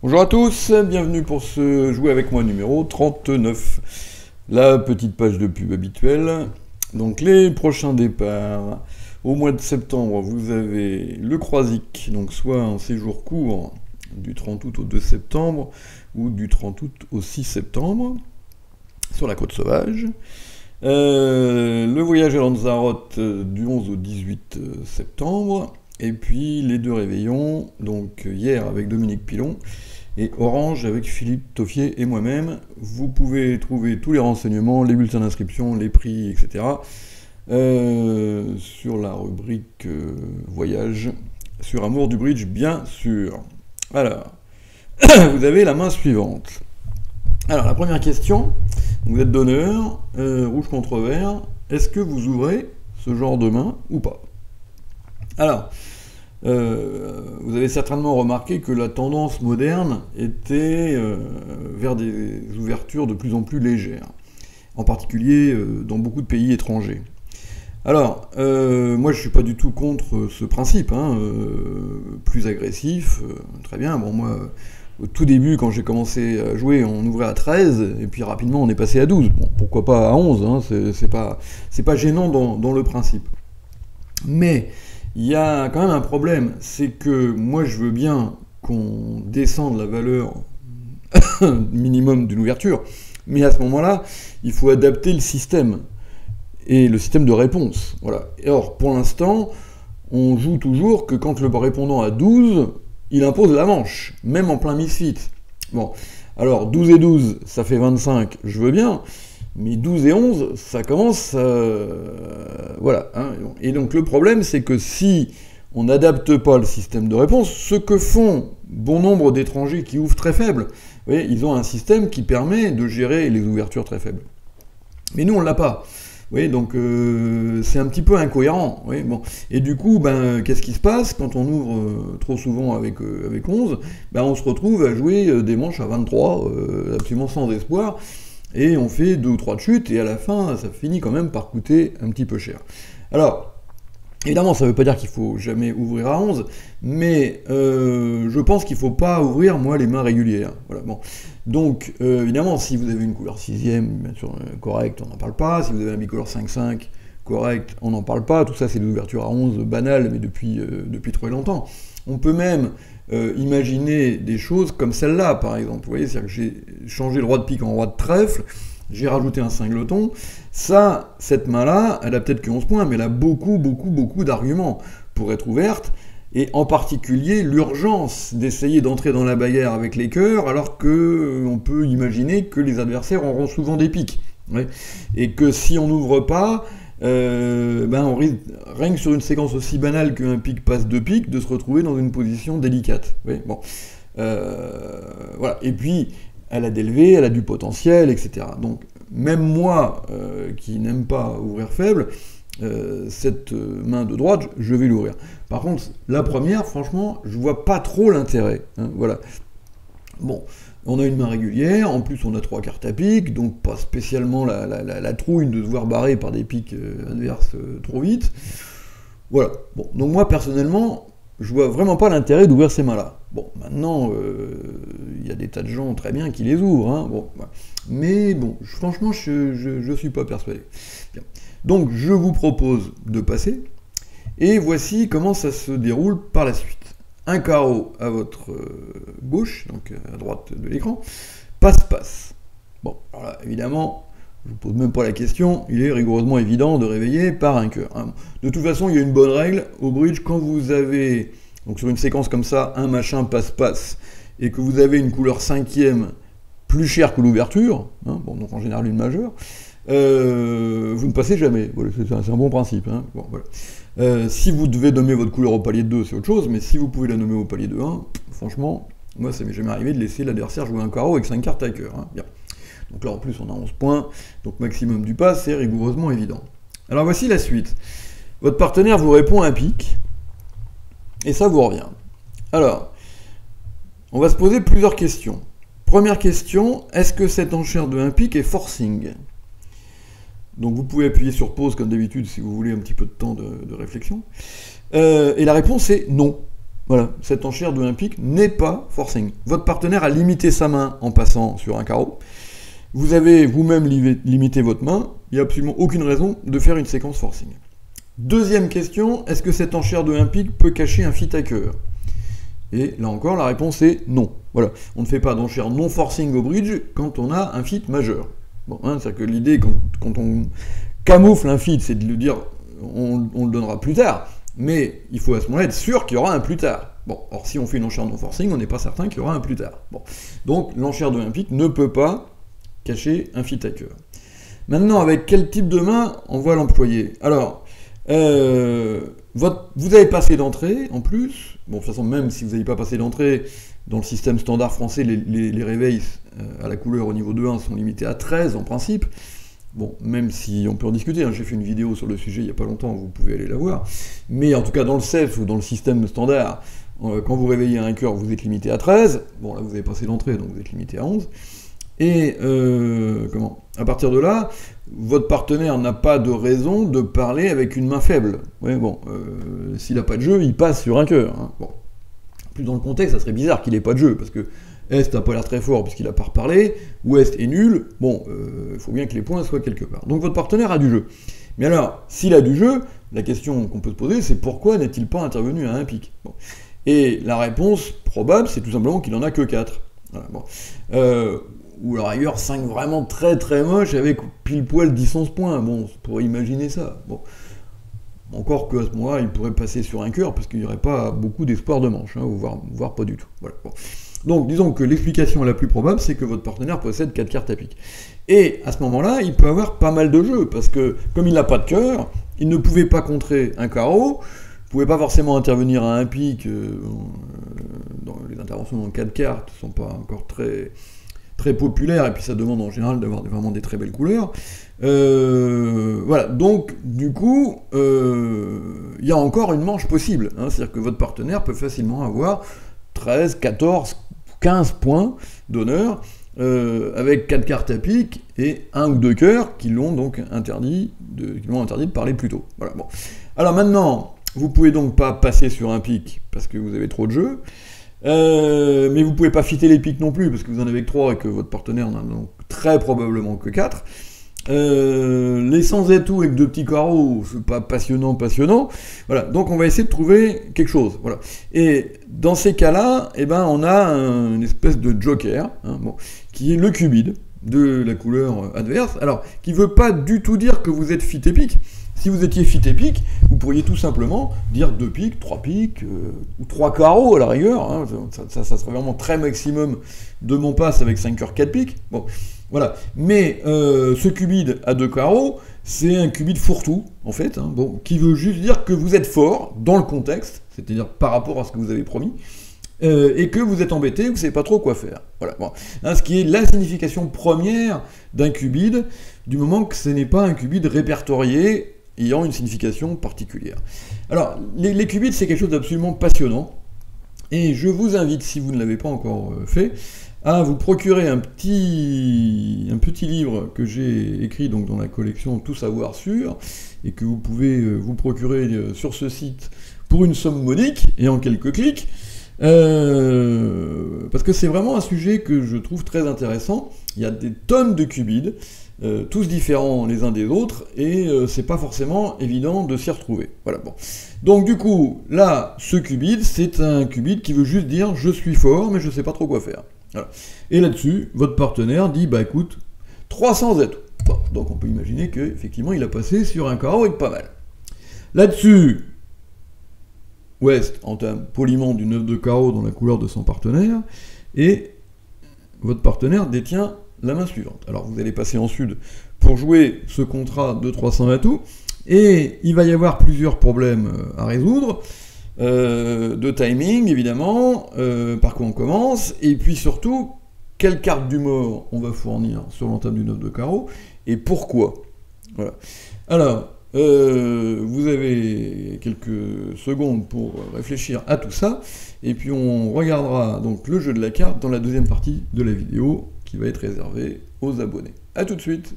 Bonjour à tous, bienvenue pour ce Jouer avec moi numéro 39. La petite page de pub habituelle. Donc les prochains départs. Au mois de septembre, vous avez le Croisic, donc soit un séjour court du 30 août au 2 septembre, ou du 30 août au 6 septembre, sur la côte sauvage. Le voyage à Lanzarote du 11 au 18 septembre. Et puis les deux réveillons, donc hier avec Dominique Pilon, et Orange avec Philippe Toffier et moi-même. Vous pouvez trouver tous les renseignements, les bulletins d'inscription, les prix, etc. Sur la rubrique voyage, sur Amour du Bridge, bien sûr. Alors, vous avez la main suivante. Alors, la première question, vous êtes donneur, rouge contre vert, est-ce que vous ouvrez ce genre de main ou pas? Alors, vous avez certainement remarqué que la tendance moderne était vers des ouvertures de plus en plus légères, en particulier dans beaucoup de pays étrangers. Alors, moi je suis pas du tout contre ce principe, hein, plus agressif, très bien. Bon, moi, au tout début, quand j'ai commencé à jouer, on ouvrait à 13, et puis rapidement on est passé à 12. Bon, pourquoi pas à 11, hein, c'est pas gênant dans le principe. Mais il y a quand même un problème, c'est que moi je veux bien qu'on descende la valeur minimum d'une ouverture, mais à ce moment-là, il faut adapter le système, et le système de réponse. Voilà. Et or, pour l'instant, on joue toujours que quand le répondant a 12, il impose la manche, même en plein misfit. Bon, alors 12 et 12, ça fait 25, je veux bien, mais 12 et 11, ça commence... voilà. Hein. Et donc le problème, c'est que si on n'adapte pas le système de réponse, ce que font bon nombre d'étrangers qui ouvrent très faible, vous voyez, ils ont un système qui permet de gérer les ouvertures très faibles. Mais nous, on ne l'a pas. Oui, donc c'est un petit peu incohérent. Oui, bon. Et du coup, ben, qu'est-ce qui se passe quand on ouvre trop souvent avec 11? Ben, on se retrouve à jouer des manches à 23, absolument sans espoir, et on fait 2 ou 3 de chute, et à la fin, ça finit quand même par coûter un petit peu cher. Alors, évidemment, ça ne veut pas dire qu'il faut jamais ouvrir à 11, mais je pense qu'il ne faut pas ouvrir, moi, les mains régulières. Voilà, bon. Donc, évidemment, si vous avez une couleur 6ème, bien sûr, correcte, on n'en parle pas. Si vous avez un bicolore 5-5, correct, on n'en parle pas. Tout ça, c'est des ouvertures à 11 banales, mais depuis très longtemps. On peut même imaginer des choses comme celle-là, par exemple. Vous voyez, c'est-à-dire que j'ai changé le roi de pique en roi de trèfle, j'ai rajouté un cingleton. Ça, cette main-là, elle a peut-être que 11 points, mais elle a beaucoup d'arguments pour être ouverte. Et en particulier l'urgence d'essayer d'entrer dans la bagarre avec les cœurs, alors qu'on peut imaginer que les adversaires auront souvent des piques. Ouais. Et que si on n'ouvre pas, ben on risque, rien que sur une séquence aussi banale qu'un pique passe 2 piques, de se retrouver dans une position délicate. Ouais, bon. Voilà. Et puis, elle a des levées, elle a du potentiel, etc. Donc, même moi, qui n'aime pas ouvrir faible, cette main de droite, je vais l'ouvrir. Par contre, la première, franchement, je vois pas trop l'intérêt. Hein, voilà. Bon, on a une main régulière, en plus on a 3 cartes à pique, donc pas spécialement la trouille de devoir barrer par des piques adverses trop vite. Voilà. Bon, donc moi, personnellement, je vois vraiment pas l'intérêt d'ouvrir ces mains-là. Bon, maintenant, il y a des tas de gens très bien qui les ouvrent. Hein, bon, voilà. Mais bon, franchement, je suis pas persuadé. Bien. Donc je vous propose de passer, et voici comment ça se déroule par la suite. Un carreau à votre gauche, donc à droite de l'écran, passe-passe. Bon, alors là, évidemment, je ne vous pose même pas la question, il est rigoureusement évident de réveiller par un cœur. Hein. De toute façon, il y a une bonne règle, au bridge, quand vous avez, donc sur une séquence comme ça, un machin passe-passe, et que vous avez une couleur 5ème plus chère que l'ouverture, hein, bon, donc en général une majeure, vous ne passez jamais. Voilà, c'est un bon principe. Hein. Bon, voilà. Si vous devez nommer votre couleur au palier de 2, c'est autre chose, mais si vous pouvez la nommer au palier de 1, franchement, moi ça m'est jamais arrivé de laisser l'adversaire jouer un carreau avec 5 cartes à cœur. Hein. Bien. Donc là en plus on a 11 points, donc maximum du pas, c'est rigoureusement évident. Alors voici la suite. Votre partenaire vous répond à un pic, et ça vous revient. Alors, on va se poser plusieurs questions. Première question, est-ce que cette enchère de un pic est forcing? Donc vous pouvez appuyer sur pause comme d'habitude si vous voulez un petit peu de temps de réflexion. Et la réponse est non. Voilà, cette enchère de 1 pique n'est pas forcing. Votre partenaire a limité sa main en passant sur un carreau. Vous avez vous-même limité votre main, il n'y a absolument aucune raison de faire une séquence forcing. Deuxième question, est-ce que cette enchère de 1 pique peut cacher un fit à cœur? Et là encore, la réponse est non. Voilà, on ne fait pas d'enchère non forcing au bridge quand on a un fit majeur. Bon, hein, c'est-à-dire que l'idée, quand on camoufle un fit, c'est de lui dire on le donnera plus tard, mais il faut à ce moment-là être sûr qu'il y aura un plus tard. Bon, or si on fait une enchère non forcing, on n'est pas certain qu'il y aura un plus tard. Bon, donc l'enchère de 1 pique ne peut pas cacher un fit à cœur. Maintenant, avec quel type de main on va l'employer? Alors, vous avez passé d'entrée en plus. Bon, de toute façon, même si vous n'avez pas passé d'entrée, dans le système standard français, les réveils à la couleur au niveau 2.1 sont limités à 13 en principe. Bon, même si on peut en discuter, hein, j'ai fait une vidéo sur le sujet il n'y a pas longtemps, vous pouvez aller la voir. Mais en tout cas, dans le CEF ou dans le système standard, quand vous réveillez un cœur, vous êtes limité à 13. Bon, là, vous avez passé d'entrée, donc vous êtes limité à 11. Et à partir de là, votre partenaire n'a pas de raison de parler avec une main faible. Ouais, bon, s'il n'a pas de jeu, il passe sur un cœur. Hein. Bon. Plus dans le contexte, ça serait bizarre qu'il n'ait pas de jeu, parce que Est n'a pas l'air très fort puisqu'il n'a pas reparlé, Ouest est nul, bon, il faut bien que les points soient quelque part. Donc votre partenaire a du jeu. Mais alors, s'il a du jeu, la question qu'on peut se poser, c'est pourquoi n'est-il pas intervenu à un pic? Bon. Et la réponse probable, c'est tout simplement qu'il n'en a que 4. Voilà, bon. Ou à la rigueur 5 vraiment très très moches avec pile poil 10-11 points. Bon, on pourrait imaginer ça. Bon. Encore qu'à ce moment-là, il pourrait passer sur un cœur parce qu'il n'y aurait pas beaucoup d'espoir de manche, hein, voire pas du tout. Voilà. Bon. Donc disons que l'explication la plus probable, c'est que votre partenaire possède 4 cartes à pique. Et à ce moment-là, il peut avoir pas mal de jeux, parce que comme il n'a pas de cœur, il ne pouvait pas contrer un carreau, il ne pouvait pas forcément intervenir à un pique, dans les interventions dans 4 cartes ne sont pas encore très populaires, et puis ça demande en général d'avoir vraiment des très belles couleurs. Voilà, donc du coup, il y a encore une manche possible, hein, c'est-à-dire que votre partenaire peut facilement avoir 13, 14, 15 points d'honneur, avec 4 cartes à pique et 1 ou 2 cœurs qui l'ont donc interdit de parler plus tôt. Voilà, bon. Alors maintenant, vous pouvez donc pas passer sur un pic parce que vous avez trop de jeux, mais vous pouvez pas fitter les piques non plus parce que vous en avez que 3 et que votre partenaire n'en a donc très probablement que 4. Les sans atout avec 2 petits carreaux, c'est pas passionnant. Voilà, donc on va essayer de trouver quelque chose. Voilà. Et dans ces cas-là, eh ben, on a une espèce de joker, hein, bon, qui est le cubide de la couleur adverse. Alors, qui veut pas du tout dire que vous êtes fit et pique. Si vous étiez fit et pique, vous pourriez tout simplement dire 2 piques, 3 piques, ou 3 carreaux à la rigueur. Hein, ça serait vraiment très maximum de mon passe avec 5 cœurs, 4 piques. Bon. Voilà, mais ce cubide à 2 carreaux, c'est un cubide fourre-tout, en fait, hein, bon, qui veut juste dire que vous êtes fort dans le contexte, c'est-à-dire par rapport à ce que vous avez promis, et que vous êtes embêté, que vous ne savez pas trop quoi faire. Voilà, bon. Hein, ce qui est la signification première d'un cubide, du moment que ce n'est pas un cubide répertorié ayant une signification particulière. Alors, les cubides, c'est quelque chose d'absolument passionnant, et je vous invite, si vous ne l'avez pas encore fait, à vous procurer un petit livre que j'ai écrit donc dans la collection Tout savoir sûr, et que vous pouvez vous procurer sur ce site pour une somme modique, et en quelques clics, parce que c'est vraiment un sujet que je trouve très intéressant. Il y a des tonnes de cubides, tous différents les uns des autres, et c'est pas forcément évident de s'y retrouver. Voilà, bon. Donc du coup, là, ce cubide, c'est un cubide qui veut juste dire « je suis fort, mais je sais pas trop quoi faire ». Voilà. Et là-dessus, votre partenaire dit, bah écoute, 300 atouts. Bon, donc on peut imaginer qu'effectivement, il a passé sur un carreau avec pas mal. Là-dessus, Ouest entame poliment du 9 de carreau dans la couleur de son partenaire, et votre partenaire détient la main suivante. Alors vous allez passer en Sud pour jouer ce contrat de 300 atouts, et il va y avoir plusieurs problèmes à résoudre. De timing évidemment, par quoi on commence, et puis surtout, quelle carte du mort on va fournir sur l'entame du 9 de carreau, et pourquoi. Voilà. Alors, vous avez quelques secondes pour réfléchir à tout ça, et puis on regardera donc le jeu de la carte dans la deuxième partie de la vidéo, qui va être réservée aux abonnés. A tout de suite.